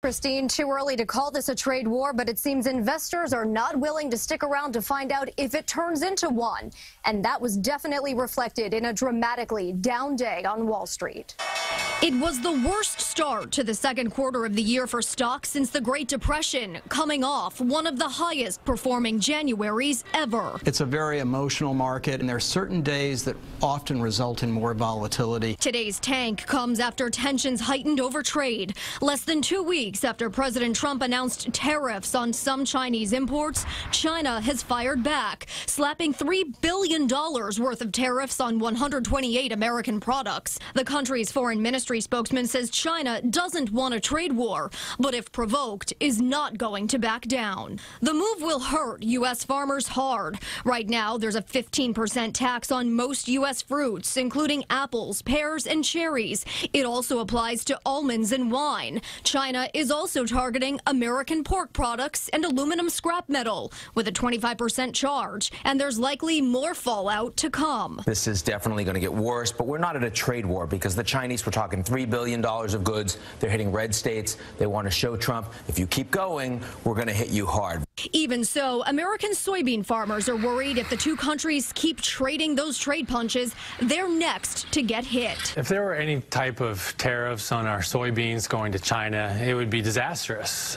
Christine, too early to call this a trade war, but it seems investors are not willing to stick around to find out if it turns into one. And that was definitely reflected in a dramatically down day on Wall Street. It was the worst start to the second quarter of the year for stocks since the Great Depression, coming off one of the highest performing Januaries ever. It's a very emotional market, and there are certain days that often result in more volatility. Today's tank comes after tensions heightened over trade. Less than 2 weeks after President Trump announced tariffs on some Chinese imports, China has fired back, slapping $3 billion worth of tariffs on 128 American products. The country's foreign ministry spokesman says China doesn't want a trade war, but if provoked, is not going to back down. The move will hurt U.S. farmers hard. Right now, there's a 15% tax on most U.S. fruits, including apples, pears, and cherries. It also applies to almonds and wine. China is also targeting American pork products and aluminum scrap metal with a 25% charge, and there's likely more fallout to come. This is definitely going to get worse, but we're not at a trade war because the Chinese were talking $3 billion of goods. They're hitting red states. They want to show Trump, if you keep going, we're going to hit you hard. Even so, American soybean farmers are worried if the two countries keep trading those trade punches, they're next to get hit. If there were any type of tariffs on our soybeans going to China, it would be disastrous.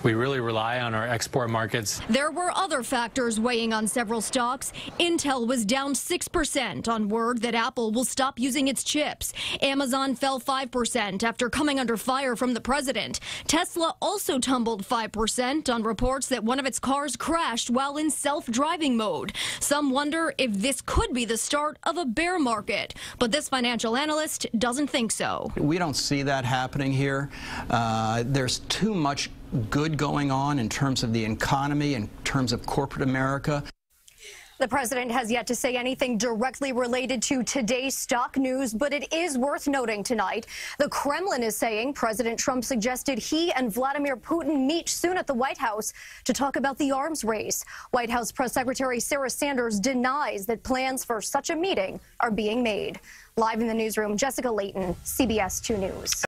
We really rely on our export markets. There were other factors weighing on several stocks. Intel was down 6% on word that Apple will stop using its chips. Amazon fell 5% after coming under fire from the president. Tesla also tumbled 5% on reports that one of its cars crashed while in self-driving mode. Some wonder if this could be the start of a bear market, but this financial analyst doesn't think so. We don't see that happening here. There's too much good going on in terms of the economy, in terms of corporate America. The president has yet to say anything directly related to today's stock news, but it is worth noting tonight. The Kremlin is saying President Trump suggested he and Vladimir Putin meet soon at the White House to talk about the arms race. White House Press Secretary Sarah Sanders denies that plans for such a meeting are being made. Live in the newsroom, Jessica Layton, CBS 2 News.